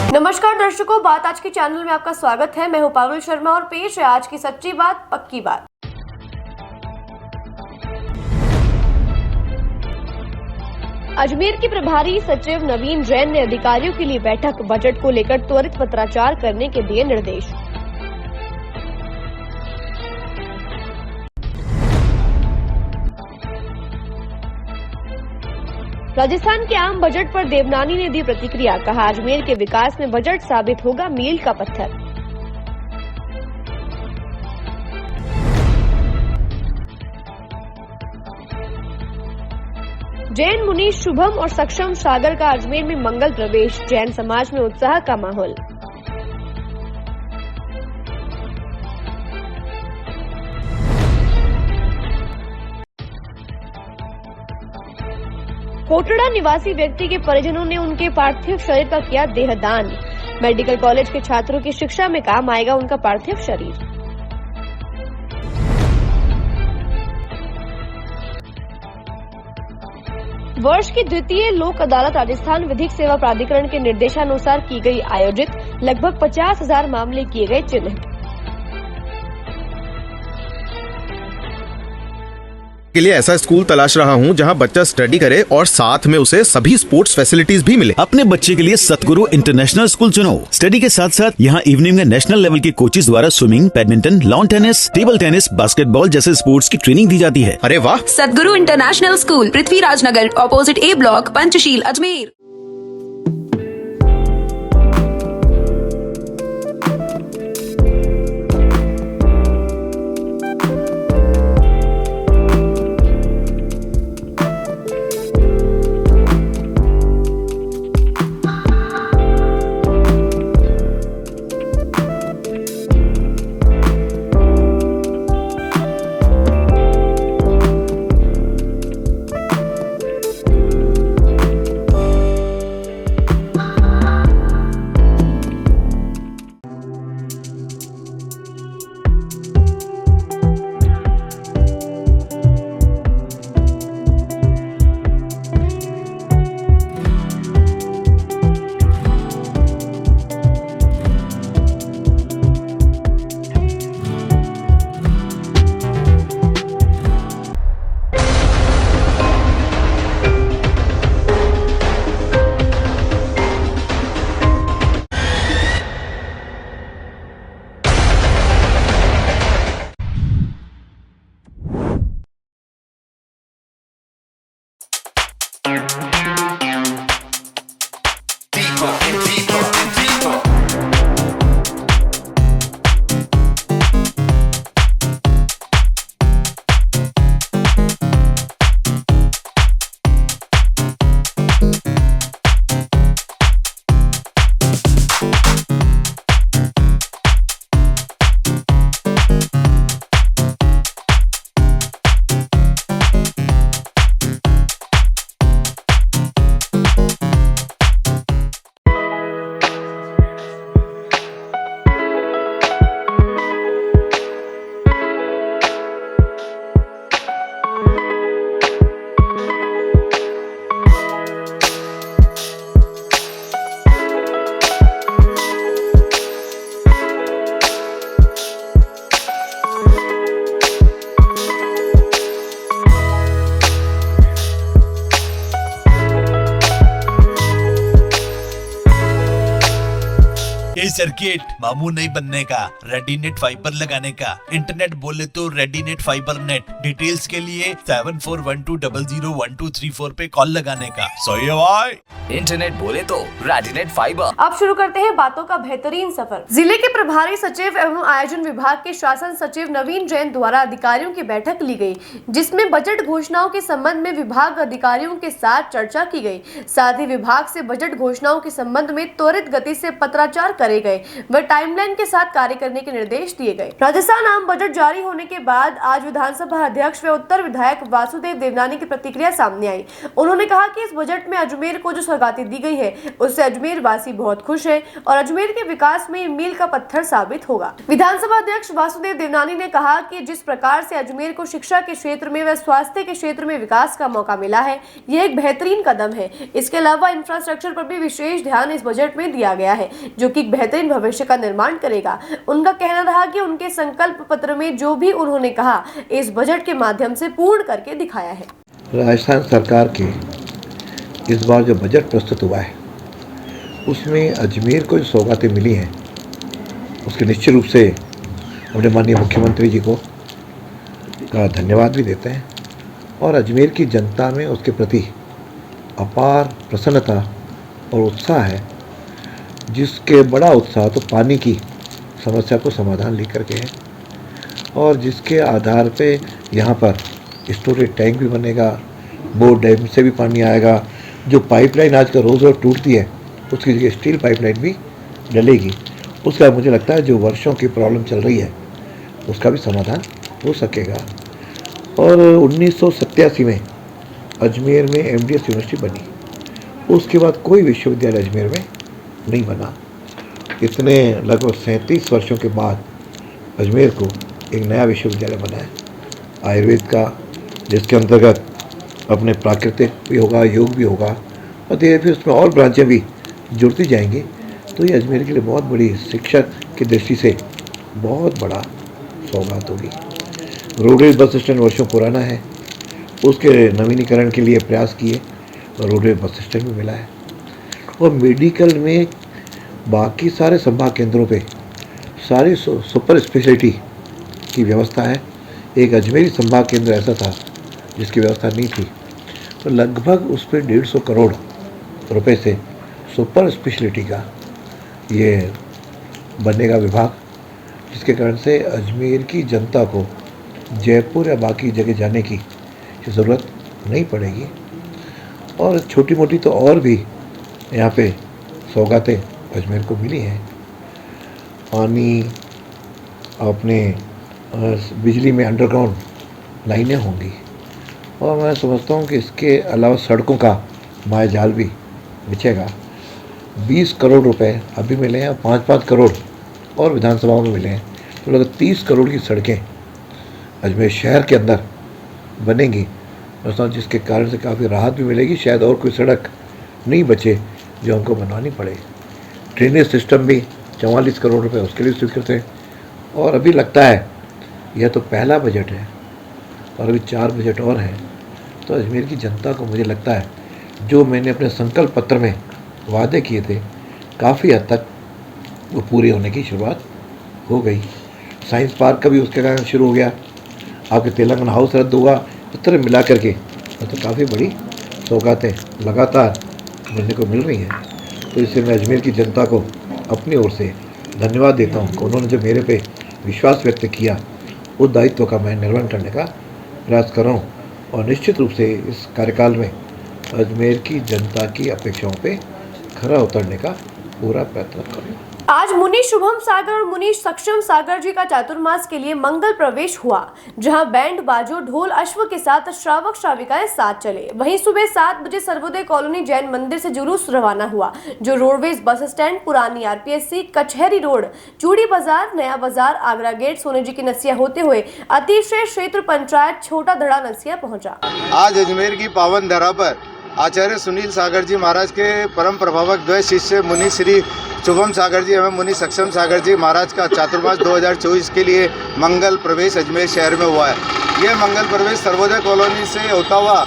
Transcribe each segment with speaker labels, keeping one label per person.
Speaker 1: नमस्कार दर्शकों, बात आज के चैनल में आपका स्वागत है। मैं हूं पारुल शर्मा और पेश है आज की सच्ची बात पक्की बात। अजमेर के प्रभारी सचिव नवीन जैन ने अधिकारियों के लिए बैठक, बजट को लेकर त्वरित पत्राचार करने के दिए निर्देश। राजस्थान के आम बजट पर देवनानी ने दी प्रतिक्रिया, कहा अजमेर के विकास में बजट साबित होगा मील का पत्थर। जैन मुनि शुभम और सक्षम सागर का अजमेर में मंगल प्रवेश, जैन समाज में उत्साह का माहौल। कोटड़ा निवासी व्यक्ति के परिजनों ने उनके पार्थिव शरीर का किया देहदान। मेडिकल कॉलेज के छात्रों की शिक्षा में काम आएगा उनका पार्थिव शरीर। वर्ष की द्वितीय लोक अदालत राजस्थान विधिक सेवा प्राधिकरण के निर्देशानुसार की गई आयोजित, लगभग 50,000 मामले किए गए चिन्हित।
Speaker 2: के लिए ऐसा स्कूल तलाश रहा हूं जहां बच्चा स्टडी करे और साथ में उसे सभी स्पोर्ट्स फैसिलिटीज भी मिले।
Speaker 3: अपने बच्चे के लिए सतगुरु इंटरनेशनल स्कूल चुनो। स्टडी के साथ साथ यहां इवनिंग में नेशनल लेवल के कोचेज द्वारा swimming, badminton, lawn tennis, table tennis, basketball जैसे स्पोर्ट्स की ट्रेनिंग दी जाती है।
Speaker 2: अरे वाह!
Speaker 4: सतगुरु इंटरनेशनल स्कूल, पृथ्वीराज नगर, ऑपोजिट ए ब्लॉक, पंचशील, अजमेर।
Speaker 5: ये सर्किट मामू नहीं बनने का, रेडीनेट फाइबर लगाने का। इंटरनेट बोले तो रेडीनेट फाइबर नेट। डिटेल्स के लिए 7412001234 पे कॉल लगाने का। सही है भाई।
Speaker 6: इंटरनेट बोले तो रेडीनेट फाइबर।
Speaker 1: अब शुरू करते हैं बातों का बेहतरीन सफर। जिले के प्रभारी सचिव एवं आयोजन विभाग के शासन सचिव नवीन जैन द्वारा अधिकारियों की बैठक ली गई, जिसमें बजट घोषणाओं के संबंध में विभाग अधिकारियों के साथ चर्चा की गई। साथ ही विभाग से बजट घोषणाओं के संबंध में त्वरित गति से पत्राचार करे गए व टाइमलाइन के साथ कार्य करने के निर्देश दिए गए। राजस्थान आम बजट जारी होने के बाद आज विधानसभा अध्यक्ष व उत्तर विधायक वासुदेव देवनानी की प्रतिक्रिया सामने आई। उन्होंने कहा कि इस बजट में अजमेर को जो सौगातें दी गई है उससे अजमेर वासी बहुत खुश है और अजमेर के विकास में मील का पत्थर साबित होगा। विधानसभा अध्यक्ष वासुदेव देवनानी ने कहा कि जिस प्रकार से अजमेर को शिक्षा के क्षेत्र में व स्वास्थ्य के क्षेत्र में विकास का मौका मिला है, यह एक बेहतरीन कदम है। इसके अलावा इंफ्रास्ट्रक्चर पर भी विशेष ध्यान इस बजट में दिया गया है, जो कि एक बेहतरीन भविष्य का निर्माण करेगा। उनका कहना रहा कि उनके संकल्प पत्र में जो भी उन्होंने कहा इस बजट के माध्यम से पूर्ण करके दिखाया है।
Speaker 7: राजस्थान सरकार के इस बार जो बजट प्रस्तुत हुआ है उसमें अजमेर को जो सौगातें मिली हैं उसके निश्चित रूप से अपने माननीय मुख्यमंत्री जी को का धन्यवाद भी देते हैं और अजमेर की जनता में उसके प्रति अपार प्रसन्नता और उत्साह है, जिसके बड़ा उत्साह तो पानी की समस्या को समाधान लेकर के है और जिसके आधार पे यहाँ पर स्टोरेज टैंक भी बनेगा, बोर डैम से भी पानी आएगा। जो पाइपलाइन आजकल रोज़ रोज़ टूटती है उसकी जगह स्टील पाइपलाइन भी डलेगी। उसका मुझे लगता है जो वर्षों की प्रॉब्लम चल रही है उसका भी समाधान हो सकेगा। और 1987 में अजमेर में MDS यूनिवर्सिटी बनी, उसके बाद कोई विश्वविद्यालय अजमेर में नहीं बना। इतने लगभग 37 वर्षों के बाद अजमेर को एक नया विश्वविद्यालय बना है आयुर्वेद का, जिसके अंतर्गत अपने प्राकृतिक भी होगा, योग भी होगा और धीरे धीरे उसमें और ब्रांचें भी जुड़ती जाएंगी। तो ये अजमेर के लिए बहुत बड़ी शिक्षा की दृष्टि से बहुत बड़ा सौगात होगी। रोडवेज बस स्टैंड वर्षों पुराना है, उसके नवीनीकरण के लिए प्रयास किए और रोडवेज बस स्टैंड भी मिला है। और मेडिकल में बाकी सारे संभाग केंद्रों पे सारी सुपर स्पेशलिटी की व्यवस्था है। एक अजमेरी संभाग केंद्र ऐसा था जिसकी व्यवस्था नहीं थी, तो लगभग उस पर 150 करोड़ रुपए से सुपर स्पेशलिटी का ये बनेगा विभाग, जिसके कारण से अजमेर की जनता को जयपुर या बाकी जगह जाने की ज़रूरत नहीं पड़ेगी। और छोटी मोटी तो और भी यहाँ पे सौगातें अजमेर को मिली हैं। पानी, अपने बिजली में अंडरग्राउंड लाइनें होंगी और मैं समझता हूँ कि इसके अलावा सड़कों का मायाजाल भी बिछेगा। 20 करोड़ रुपए अभी मिले हैं और 5-5 करोड़ और विधानसभाओं में मिले हैं, तो लगभग 30 करोड़ की सड़कें अजमेर शहर के अंदर बनेंगी, जिसके कारण से काफ़ी राहत भी मिलेगी। शायद और कोई सड़क नहीं बचे जो हमको बनवानी पड़े। ड्रेनेज सिस्टम भी 44 करोड़ रुपए उसके लिए स्वीकृत है। और अभी लगता है यह तो पहला बजट है और अभी 4 बजट और हैं, तो अजमेर की जनता को मुझे लगता है जो मैंने अपने संकल्प पत्र में वादे किए थे काफ़ी हद तक वो पूरे होने की शुरुआत हो गई। साइंस पार्क का भी उसके कारण शुरू हो गया, आपके तेलंगाना हाउस रद्द हुआ, इस तरह मिला करके तो काफ़ी बड़ी सौगातें लगातार मिलने को मिल रही हैं। तो इससे मैं अजमेर की जनता को अपनी ओर से धन्यवाद देता हूँ कि उन्होंने जो मेरे पे विश्वास व्यक्त किया उस दायित्व का मैं निर्वहन करने का प्रयास कर रहा हूँ और निश्चित रूप से इस कार्यकाल में अजमेर की जनता की अपेक्षाओं पे खरा उतरने का पूरा प्रयत्न करूँगा।
Speaker 1: आज मुनि शुभम सागर और मुनि सक्षम सागर जी का चातुर्मास के लिए मंगल प्रवेश हुआ, जहां बैंड बाजो ढोल अश्व के साथ श्रावक श्राविकाएं साथ चले। वहीं सुबह 7 बजे सर्वोदय कॉलोनी जैन मंदिर से जुलूस रवाना हुआ, जो रोडवेज बस स्टैंड, पुरानी RPSC, कचहरी रोड, चूड़ी बाजार, नया बाजार, आगरा गेट, सोने जी की नसिया होते हुए अतिशय क्षेत्र पंचायत छोटा धड़ा नसिया पहुंचा।
Speaker 8: आज अजमेर की पावन धरा पर आचार्य सुनील सागर जी महाराज के परम प्रभावक द्वय शिष्य मुनि श्री शुभम सागर जी एवं मुनि सक्षम सागर जी महाराज का चातुर्मास 2024 के लिए मंगल प्रवेश अजमेर शहर में हुआ है। यह मंगल प्रवेश सर्वोदय कॉलोनी से होता हुआ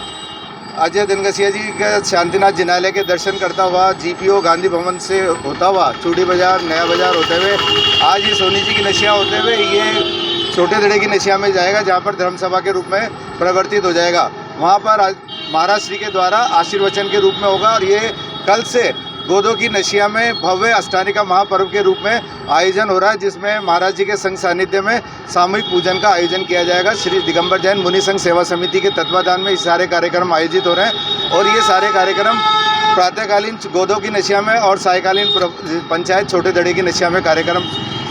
Speaker 8: अजय दिनगसिया जी के शांतिनाथ जिनालय के दर्शन करता हुआ GPO गांधी भवन से होता हुआ चूड़ी बाजार, नया बाजार होते हुए आज ये सोनी जी की नशिया होते हुए ये छोटे धड़े की नशिया में जाएगा, जहाँ पर धर्मसभा के रूप में परिवर्तित हो जाएगा। वहाँ पर महाराज श्री के द्वारा आशीर्वचन के रूप में होगा और ये कल से गोदों की नशिया में भव्य अष्टानिका महापर्व के रूप में आयोजन हो रहा है, जिसमें महाराज जी के संग सानिध्य में सामूहिक पूजन का आयोजन किया जाएगा। श्री दिगंबर जैन मुनि संघ सेवा समिति के तत्वाधान में ये सारे कार्यक्रम आयोजित हो रहे हैं और ये सारे कार्यक्रम प्रातःकालीन गोदों की नशिया में और सायकालीन पंचायत छोटे दड़े की नशिया में कार्यक्रम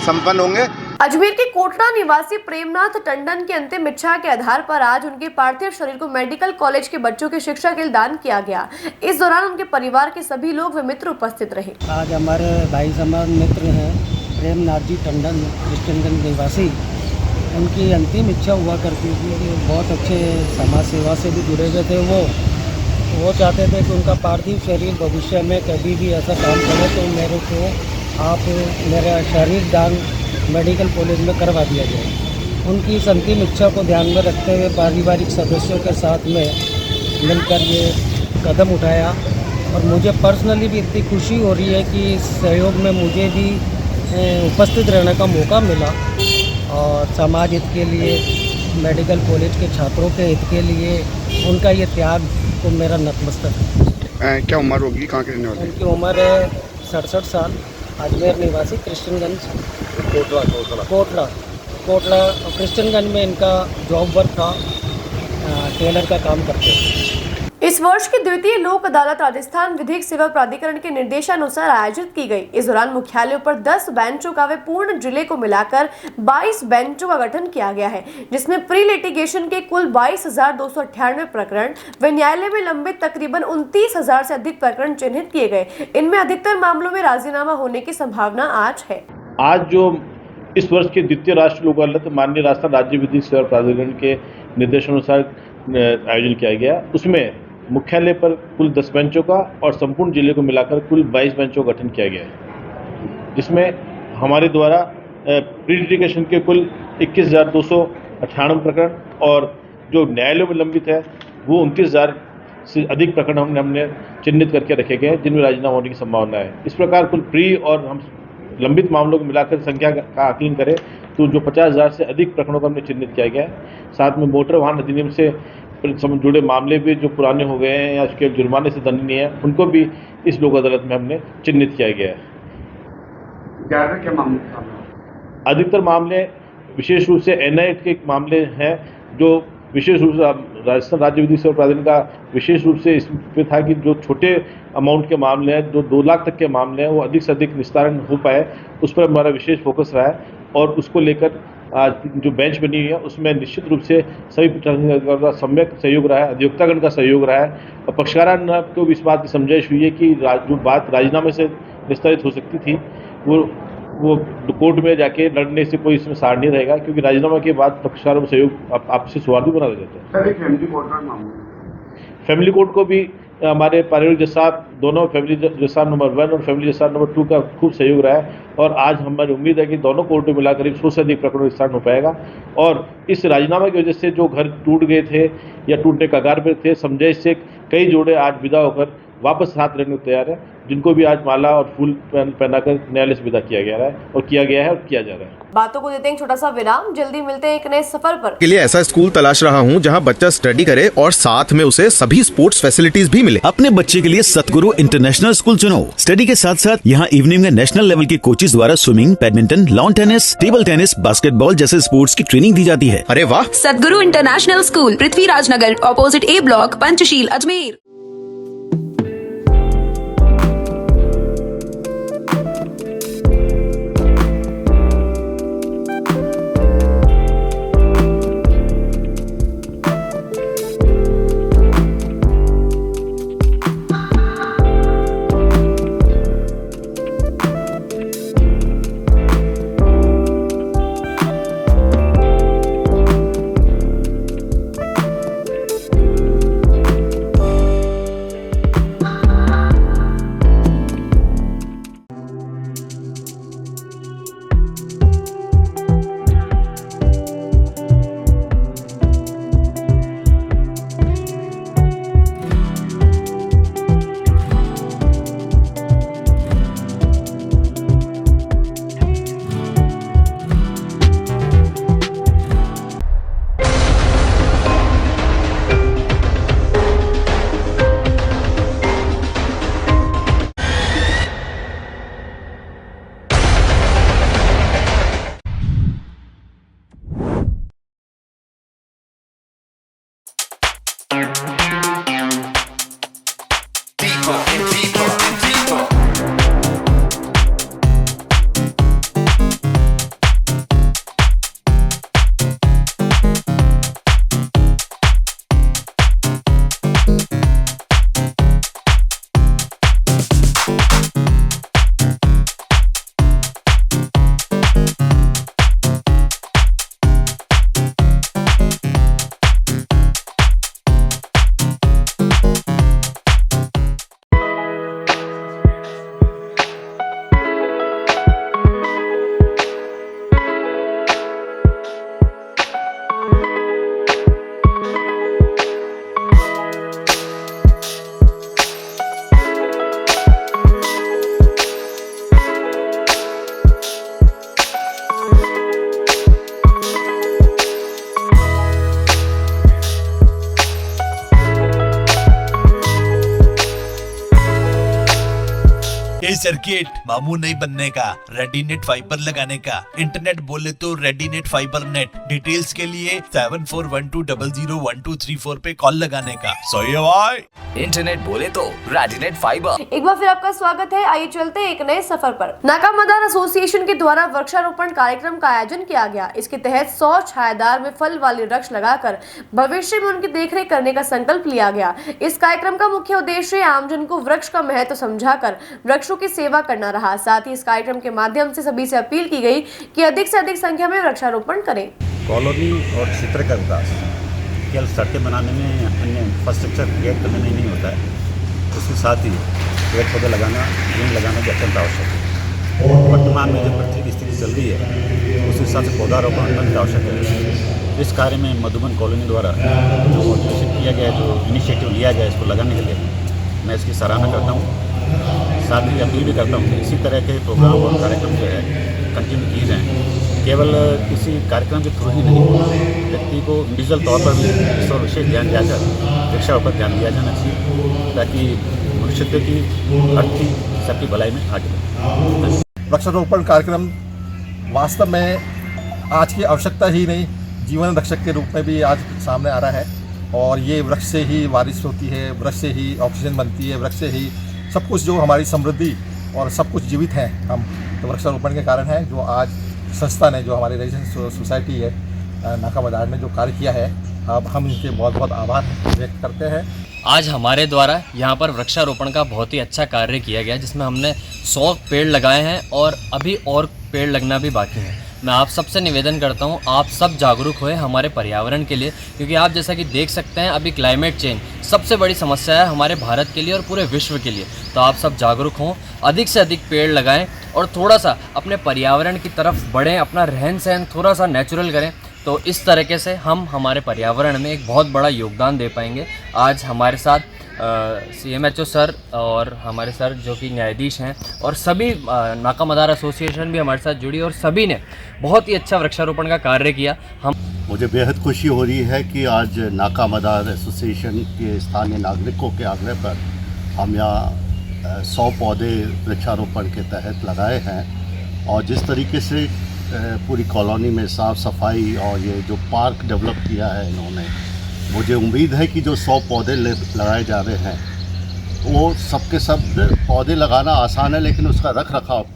Speaker 8: संपन्न होंगे।
Speaker 1: अजमेर के कोटड़ा निवासी प्रेमनाथ टंडन की अंतिम इच्छा के आधार पर आज उनके पार्थिव शरीर को मेडिकल कॉलेज के बच्चों की शिक्षा के लिए दान किया गया। इस दौरान उनके परिवार के सभी लोग व मित्र उपस्थित रहे।
Speaker 9: आज हमारे भाई समाज मित्र हैं प्रेमनाथ जी टंडन, कृष्णगंज निवासी। उनकी अंतिम इच्छा हुआ करती थी कि बहुत अच्छे समाज सेवा से भी जुड़े हुए थे। वो चाहते थे कि उनका पार्थिव शरीर भविष्य में कभी भी ऐसा काम करे तो मेरे को आप मेरा शरीर दान मेडिकल कॉलेज में करवा दिया जाए। उनकी इस अंतिम इच्छा को ध्यान में रखते हुए पारिवारिक सदस्यों के साथ में मिलकर ये कदम उठाया और मुझे पर्सनली भी इतनी खुशी हो रही है कि इस सहयोग में मुझे भी उपस्थित रहने का मौका मिला और समाज हित के लिए, मेडिकल कॉलेज के छात्रों के हित के लिए उनका ये त्याग को मेरा नतमस्तक है।
Speaker 10: क्या उम्र होगी, कहाँ के रहने वाले?
Speaker 9: उनकी उम्र है 67 साल, अजमेर निवासी, कृष्णगंज कोटला कृष्णगंज में इनका जॉब वर्क था, टेलर का काम करते थे।
Speaker 1: इस वर्ष की द्वितीय लोक अदालत राजस्थान विधिक सेवा प्राधिकरण के निर्देशानुसार आयोजित की गई। इस दौरान मुख्यालयों पर 10 बेंचों का व पूर्ण जिले को मिलाकर 22 बेंचों का गठन किया गया है, जिसमें प्री लिटिगेशन के कुल 22,298 प्रकरण व न्यायालय में लंबित तकरीबन 29,000 से अधिक प्रकरण चिन्हित किए गए। इनमें अधिकतर मामलों में राजीनामा होने की संभावना आज है।
Speaker 11: आज जो इस वर्ष की द्वितीय राष्ट्रीय लोक अदालत माननीय राजस्थान राज्य विधिक सेवा प्राधिकरण के निर्देशानुसार आयोजन किया गया, उसमें मुख्यालय पर कुल 10 बेंचों का और संपूर्ण जिले को मिलाकर कुल 22 बेंचों का गठन किया गया है, जिसमें हमारे द्वारा प्री लिटिगेशन के कुल 21,298 प्रकरण और जो न्यायालयों में लंबित है वो 29,000 से अधिक प्रकरण हमने चिन्हित करके रखे गए हैं, जिनमें राजीनामा होने की संभावना है। इस प्रकार कुल प्री और हम लंबित मामलों को मिलाकर संख्या का आकलन करें तो जो 50,000 से अधिक प्रकरणों को हमने चिन्हित किया गया है। साथ में मोटर वाहन अधिनियम से जुड़े मामले भी जो पुराने हो गए हैं या उसके जुर्माने से दंडनीय है, उनको भी इस लोक अदालत में हमने चिन्हित किया गया है।
Speaker 10: क्या मामले?
Speaker 11: अधिकतर मामले विशेष रूप से एनआईटी के मामले हैं, जो विशेष रूप से राजस्थान राज्य विधिक सेवा प्राधिकरण का विशेष रूप से इसमें था कि जो छोटे अमाउंट के मामले हैं, जो 2 लाख तक के मामले हैं, वो अधिक से अधिक निस्तारण हो पाए, उस पर हमारा विशेष फोकस रहा है। और उसको लेकर आज जो बेंच बनी हुई है उसमें निश्चित रूप से सभी पक्षकारों का सम्यक सहयोग रहा है, अधिवक्तागण का सहयोग रहा है और पक्षकारों को भी इस बात की समझाइश हुई है कि जो बात राजीनामे से निस्तारित हो सकती थी वो कोर्ट में जाके लड़ने से कोई इसमें सार नहीं रहेगा, क्योंकि राजीनामा के बाद पक्षकारों का सहयोग आपसी सौहार्द बना रहता है। फैमिली कोर्ट को भी हमारे पारिवारिक जज साहब दोनों, फैमिली जज साहब नंबर 1 और फैमिली जज साहब नंबर 2 का खूब सहयोग रहा है और आज हमारी उम्मीद है कि दोनों कोर्टों में मिलाकर 100 से अधिक प्रकरण निस्तारण हो पाएगा। और इस राजीनामे की वजह से जो घर टूट गए थे या टूटने का कगार पर थे, समझाइश से कई जोड़े आज विदा होकर वापस साथ रहने को तैयार है, जिनको भी आज माला और फूल पहनाकर न्यायालय से विदा किया गया है और किया जा रहा है।
Speaker 1: बातों को देते हैं छोटा सा विराम, जल्दी मिलते हैं एक नए सफर पर।
Speaker 2: के लिए ऐसा स्कूल तलाश रहा हूँ जहाँ बच्चा स्टडी करे और साथ में उसे सभी स्पोर्ट्स फैसिलिटीज भी मिले।
Speaker 3: अपने बच्चे के लिए सतगुरु इंटरनेशनल स्कूल चुनो। स्टडी के साथ साथ यहाँ इवनिंग में नेशनल लेवल के कोचेज द्वारा swimming, badminton, lawn tennis, table tennis, basketball जैसे स्पोर्ट्स की ट्रेनिंग दी जाती है।
Speaker 2: अरे वाह!
Speaker 4: सतगुरु इंटरनेशनल स्कूल, पृथ्वीराज नगर, ऑपोजिट ए ब्लॉक, पंचशील, अजमेर।
Speaker 5: ये सर्किट मामू नहीं बनने का, रेडीनेट फाइबर लगाने का, इंटरनेट बोले तो रेडीनेट फाइबर नेट। डिटेल्स के लिए 7412001234 पे कॉल लगाने का। सही है भाई।
Speaker 6: इंटरनेट बोले तो रेडिनेट फाइबर।
Speaker 1: एक बार फिर आपका स्वागत है। आइए चलते हैं एक नए सफर पर। नाका मदार एसोसिएशन के द्वारा वृक्षारोपण कार्यक्रम का आयोजन किया गया। इसके तहत 100 छायादार में फल वाले वृक्ष लगाकर भविष्य में उनकी देखरेख करने का संकल्प लिया गया। इस कार्यक्रम का मुख्य उद्देश्य आमजन को वृक्ष का महत्व समझाकर वृक्षों की सेवा करना रहा। साथ ही इस कार्यक्रम के माध्यम से सभी से अपील की गई कि अधिक से अधिक संख्या में वृक्षारोपण करें।
Speaker 3: कॉलोनी और क्षेत्र का विकास केवल सड़कें बनाने में, अन्य इंफ्रास्ट्रक्चर क्रिएट करने में नहीं होता है, उसके साथ ही पेड़ पौधे लगाना, पेड़ लगाना भी अत्यंत आवश्यक है। वर्तमान में जो पृथ्वी की स्थिति चल रही है उस हिसाब से पौधारोपण अत्यंत आवश्यक है। इस कार्य में मधुबन कॉलोनी द्वारा जो मोटिवेशन किया गया, जो इनिशिएटिव लिया गया इसको लगाने के लिए, मैं इसकी सराहना करता हूँ। साथ ही अपील भी करता हूँ कि इसी तरह के प्रोग्राम और कार्यक्रम जो है कंटिन्यू किए जाएँ। केवल किसी कार्यक्रम के थ्रू ही नहीं, व्यक्ति को इंडिविजुअल तौर पर भी इस पर विशेष ध्यान दिया जाए, वृक्षारोपण पर ध्यान दिया जाना चाहिए ताकि मनुष्य की धरती सबकी भलाई में आगे बढ़े।
Speaker 12: वृक्षारोपण कार्यक्रम वास्तव में आज की आवश्यकता ही नहीं, जीवन रक्षक के रूप में भी आज सामने आ रहा है। और ये वृक्ष से ही बारिश होती है, वृक्ष से ही ऑक्सीजन बनती है, वृक्ष से ही सब कुछ जो हमारी समृद्धि और सब कुछ जीवित हैं हम, तो वृक्षारोपण के कारण है। जो आज संस्था ने, जो हमारी रेजिडेंस सोसाइटी है नाका मदार ने जो कार्य किया है, अब हम इनके बहुत बहुत आभार व्यक्त करते हैं।
Speaker 13: आज हमारे द्वारा यहाँ पर वृक्षारोपण का बहुत ही अच्छा कार्य किया गया, जिसमें हमने 100 पेड़ लगाए हैं और अभी और पेड़ लगना भी बाकी है। मैं आप सबसे निवेदन करता हूँ, आप सब जागरूक होए हमारे पर्यावरण के लिए, क्योंकि आप जैसा कि देख सकते हैं अभी क्लाइमेट चेंज सबसे बड़ी समस्या है हमारे भारत के लिए और पूरे विश्व के लिए। तो आप सब जागरूक हों, अधिक से अधिक पेड़ लगाएं और थोड़ा सा अपने पर्यावरण की तरफ बढ़ें, अपना रहन सहन थोड़ा सा नेचुरल करें। तो इस तरीके से हम हमारे पर्यावरण में एक बहुत बड़ा योगदान दे पाएंगे। आज हमारे साथ CMHO सर और हमारे सर जो कि न्यायाधीश हैं और सभी नाका मदार एसोसिएशन भी हमारे साथ जुड़ी और सभी ने बहुत ही अच्छा वृक्षारोपण का कार्य किया।
Speaker 14: मुझे बेहद खुशी हो रही है कि आज नाका मदार एसोसिएशन के स्थानीय नागरिकों के आग्रह पर हम यहाँ 100 पौधे वृक्षारोपण के तहत लगाए हैं। और जिस तरीके से पूरी कॉलोनी में साफ़ सफाई और ये जो पार्क डेवलप किया है इन्होंने, मुझे उम्मीद है कि जो 100 पौधे लगाए जा रहे हैं वो सबके सब पौधे लगाना आसान है, लेकिन उसका रख रखाव,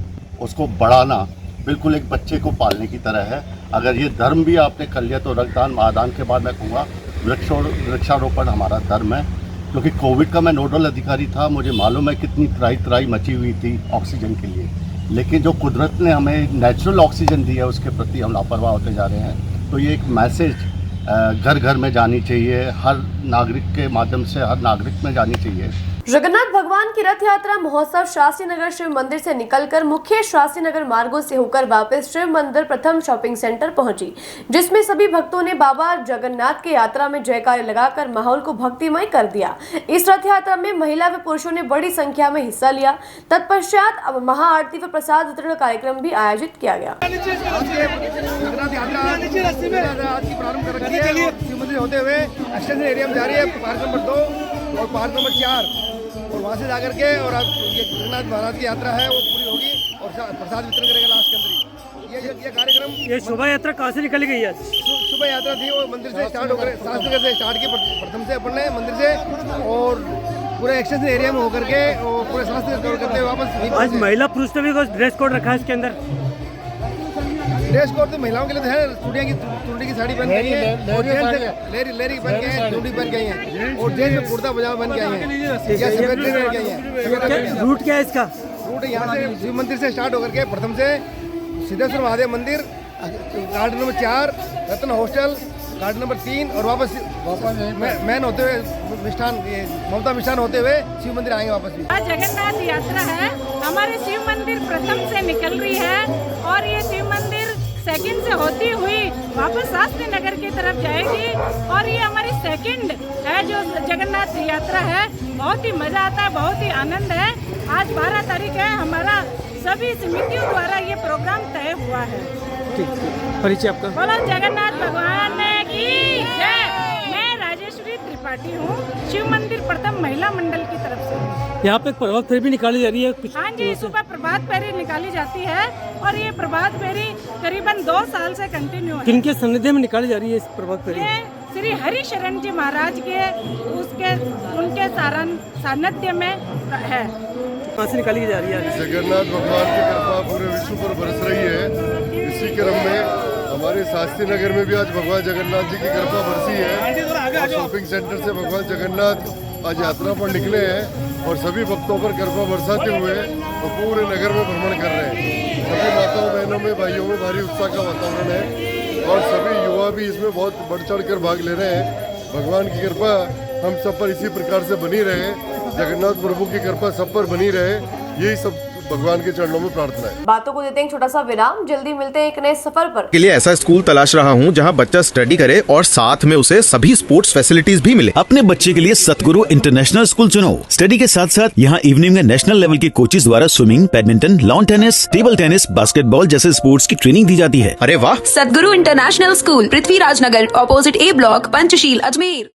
Speaker 14: उसको बढ़ाना बिल्कुल एक बच्चे को पालने की तरह है। अगर ये धर्म भी आपने कर लिया तो रक्तदान महादान के बाद मैं कहूँगा वृक्षारोपण हमारा धर्म है। क्योंकि कोविड का मैं नोडल अधिकारी था, मुझे मालूम है कितनी त्राही मची हुई थी ऑक्सीजन के लिए, लेकिन जो कुदरत ने हमें नेचुरल ऑक्सीजन दी है उसके प्रति हम लापरवाह होते जा रहे हैं। तो ये एक मैसेज घर घर में जानी चाहिए, हर नागरिक के माध्यम से हर नागरिक में जानी चाहिए।
Speaker 1: जगन्नाथ भगवान की रथ यात्रा महोत्सव शास्त्री नगर शिव मंदिर से निकलकर मुख्य शास्त्री नगर मार्गों से होकर वापस शिव मंदिर प्रथम शॉपिंग सेंटर पहुंची, जिसमें सभी भक्तों ने बाबा जगन्नाथ की यात्रा में जयकारे लगाकर माहौल को भक्तिमय कर दिया। इस रथ यात्रा में महिला व पुरुषों ने बड़ी संख्या में हिस्सा लिया। तत्पश्चात अब महाआरती व प्रसाद वितरण कार्यक्रम भी आयोजित किया गया।
Speaker 15: होते हुए एक्सटेंशन एरिया में जा रही है, पार्क नंबर 2 और पार्क नंबर 4, और वहाँ से जाकर के और अब ये जगन्नाथ महाराज की यात्रा है वो पूरी होगी और प्रसाद वितरण करेगा लास्ट के अंदर ही। ये कार्यक्रम, ये शोभा यात्रा कहाँ से निकल गई है? शोभा यात्रा थी वो मंदिर से स्टार्ट होकर शास्त्री से स्टार्ट की प्रथम से अपन ने मंदिर से, और पूरे एक्सटेंशन एरिया में होकर के और पूरे शास्त्री कवर करते हुए वापस। आज महिला पुरुष ने भी ड्रेस कोड रखा है इसके अंदर। ड्रेस कोड तो महिलाओं के लिए तो है, चूड़ी की साड़ी पहन के आई है और लेरी पहन के हैं, चूड़ी पहन के आई है और जेंट्स में कुर्ता पजामा पहन के आई है या सफेद ड्रेस पहन के आई है। रूट क्या है इसका? रूट यहाँ से शिव मंदिर से स्टार्ट होकर के प्रथम से सिद्धेश्वर महादेव मंदिर, गार्डन नंबर 4, रत्न हॉस्टल, गार्डन नंबर 3 और वापस मैन होते हुए मिष्ठान, ममता मिष्ठान होते हुए शिव मंदिर आएंगे वापस भी।
Speaker 16: जगन्नाथ यात्रा है हमारे शिव मंदिर प्रथम से निकल रही है और ये शिव मंदिर सेकंड से होती हुई वापस शास्त्री नगर की तरफ जाएगी और ये हमारी सेकंड है जो जगन्नाथ यात्रा है। बहुत ही मजा आता है, बहुत ही आनंद है। आज 12 तारीख है, हमारा सभी समितियों द्वारा ये प्रोग्राम तय हुआ है। परिचय आपका? बोलो जगन्नाथ भगवान की जय। मैं राजेश्वरी त्रिपाठी। पार्टी हूँ, शिव मंदिर प्रथम महिला मंडल की तरफ से।
Speaker 9: यहाँ पे प्रभात फेरी भी निकाली जा रही है कुछ?
Speaker 16: हाँ जी, सुबह प्रभात फेरी निकाली जाती है और ये प्रभात फेरी करीबन 2 साल से कंटिन्यू है।
Speaker 9: किनके सानिध्य में निकाली जा रही है इस प्रभात फेरी?
Speaker 16: ये श्री हरि शरण जी महाराज के उनके सानिध्य में है।
Speaker 9: कहाँ से निकाली जा रही है?
Speaker 15: जगन्नाथ भगवान की कृपा पूरे विश्व पर बरस रही है। इसी क्रम में हमारे शास्त्री नगर में भी आज भगवान जगन्नाथ जी की कृपा बरसी है और शॉपिंग सेंटर से भगवान जगन्नाथ आज यात्रा पर निकले हैं और सभी भक्तों पर कृपा बरसाते हुए तो पूरे नगर में भ्रमण कर रहे हैं। सभी माताओं बहनों में भाइयों में भारी उत्साह का वातावरण है और सभी युवा भी इसमें बहुत बढ़ चढ़ कर भाग ले रहे हैं। भगवान की कृपा हम सब पर इसी प्रकार से बनी रहे, जगन्नाथ प्रभु की कृपा सब पर बनी रहे, यही सब भगवान के चरणों में प्रार्थना है।
Speaker 1: बातों को देते हैं एक छोटा सा विराम, जल्दी मिलते हैं एक नए सफर पर।
Speaker 2: के लिए ऐसा स्कूल तलाश रहा हूँ जहाँ बच्चा स्टडी करे और साथ में उसे सभी स्पोर्ट्स फैसिलिटीज भी मिले।
Speaker 17: अपने बच्चे के लिए सतगुरु इंटरनेशनल स्कूल चुनो। स्टडी के साथ साथ यहाँ इवनिंग में नेशनल लेवल के कोचेज द्वारा swimming, badminton, lawn tennis, table tennis, basketball जैसे स्पोर्ट्स की ट्रेनिंग दी जाती है।
Speaker 2: अरे वाह!
Speaker 4: सतगुरु इंटरनेशनल स्कूल, पृथ्वीराज नगर, ऑपोजिट ए ब्लॉक, पंचशील, अजमेर।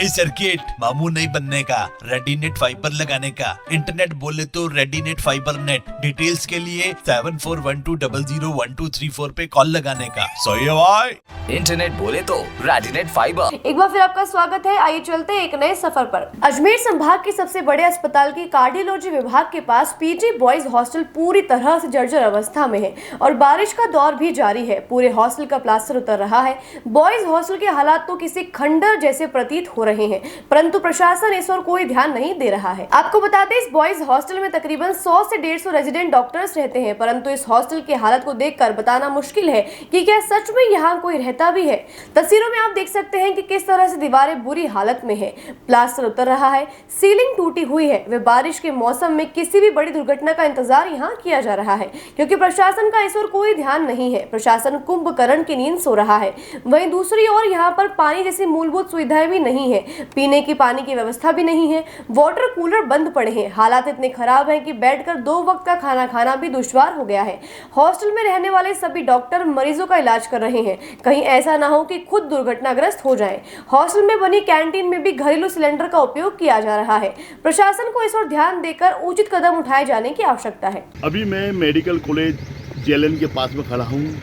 Speaker 5: सर्किट मामू नहीं बनने का, रेडीनेट फाइबर लगाने का, इंटरनेट बोले तो रेडीनेट फाइबर नेट। डिटेल्स के लिए 7412001234 पे कॉल लगाने का। सही है भाई?
Speaker 6: इंटरनेट बोले तो रेडीनेट फाइबर।
Speaker 1: एक बार फिर आपका स्वागत है। आइए चलते हैं एक नए सफर पर। अजमेर संभाग के सबसे बड़े अस्पताल की कार्डियोलॉजी विभाग के पास पीजी बॉयज हॉस्टल पूरी तरह से जर्जर अवस्था में है और बारिश का दौर भी जारी है। पूरे हॉस्टल का प्लास्टर उतर रहा है। बॉयज हॉस्टल के हालात तो किसी खंडर जैसे प्रतीत हो रहे हैं, परंतु प्रशासन इस ओर कोई ध्यान नहीं दे रहा है। आपको बताते हैं, इस बॉयज हॉस्टल में तकरीबन 100 से 150 रेजिडेंट डॉक्टर्स रहते हैं, परंतु इस हॉस्टल की हालत को देखकर बताना मुश्किल है कि क्या सच में यहाँ कोई रहता भी है। तस्वीरों में आप देख सकते हैं कि किस तरह से दीवारें बुरी हालत में है, प्लास्टर उतर रहा है, सीलिंग टूटी हुई है। वे बारिश के मौसम में किसी भी बड़ी दुर्घटना का इंतजार यहाँ किया जा रहा है, क्योंकि प्रशासन का इस ओर कोई ध्यान नहीं है। प्रशासन कुंभकर्ण की नींद सो रहा है। वहीं दूसरी ओर यहाँ पर पानी जैसी मूलभूत सुविधाएं भी नहीं है, पीने की पानी की व्यवस्था भी नहीं है, वाटर कूलर बंद पड़े हैं। हालात इतने खराब हैं कि बैठकर 2 वक्त का खाना खाना भी दुश्वार हो गया है। हॉस्टल में रहने वाले सभी डॉक्टर मरीजों का इलाज कर रहे हैं, कहीं ऐसा ना हो कि खुद दुर्घटनाग्रस्त हो जाएं। हॉस्टल में बनी कैंटीन में भी घरेलू सिलेंडर का उपयोग किया जा रहा है। प्रशासन को इस ओर ध्यान देकर उचित कदम उठाए जाने की आवश्यकता है।
Speaker 18: अभी मैं मेडिकल कॉलेज जेएलएन के पास में खड़ा हूँ।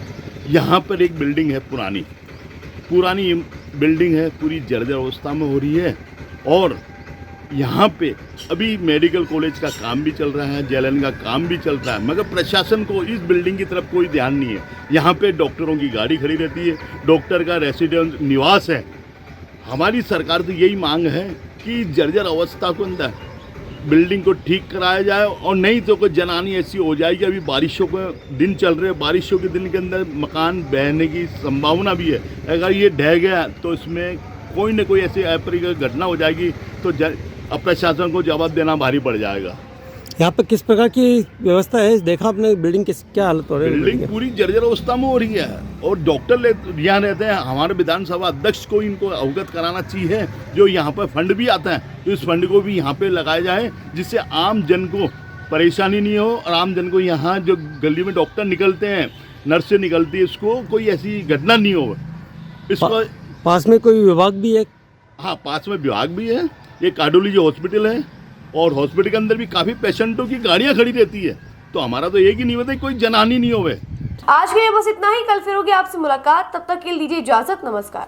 Speaker 18: यहाँ पर एक बिल्डिंग है पुरानी,
Speaker 11: पुरानी बिल्डिंग है, पूरी जर्जर अवस्था में हो रही है। और यहाँ पे अभी मेडिकल कॉलेज का काम भी चल रहा है, जेएलएन का काम भी चल रहा है, मगर प्रशासन को इस बिल्डिंग की तरफ कोई ध्यान नहीं है। यहाँ पे डॉक्टरों की गाड़ी खड़ी रहती है, डॉक्टर का रेसिडेंस निवास है। हमारी सरकार से यही मांग है कि जर्जर अवस्था को अंदर बिल्डिंग को ठीक कराया जाए, और नहीं तो कोई जनानी ऐसी हो जाएगी। अभी बारिशों के दिन चल रहे हैं, बारिशों के दिन के अंदर मकान बहने की संभावना भी है। अगर ये ढह गया तो इसमें कोई न कोई ऐसी अप्रिय घटना हो जाएगी तो प्रशासन को जवाब देना भारी पड़ जाएगा।
Speaker 9: यहाँ पे किस प्रकार की व्यवस्था है, देखा आपने बिल्डिंग किस क्या हालत हो रही है?
Speaker 11: बिल्डिंग पूरी जर्जर अवस्था में हो रही है, और डॉक्टर यहाँ रहते हैं। हमारे विधानसभा अध्यक्ष को इनको अवगत कराना चाहिए, जो यहाँ पर फंड भी आता है तो इस फंड को भी यहाँ पे लगाया जाए, जिससे आम जन को परेशानी नहीं हो, और आम जन को यहाँ जो गली में डॉक्टर निकलते हैं, नर्सें निकलती है, इसको कोई ऐसी घटना नहीं हो। इसको
Speaker 9: पास में कोई विभाग भी है?
Speaker 11: हाँ, पास में विभाग भी है। ये कार्डियोलॉजी हॉस्पिटल है, और हॉस्पिटल के अंदर भी काफ़ी पेशेंटों की गाड़ियाँ खड़ी रहती है। तो हमारा तो एक ही निवेदन है, कोई जनहानि नहीं होवे।
Speaker 1: आज के लिए बस इतना ही। कल फिर होगी आपसे मुलाकात, तब तक के लिए दीजिए इजाजत। नमस्कार।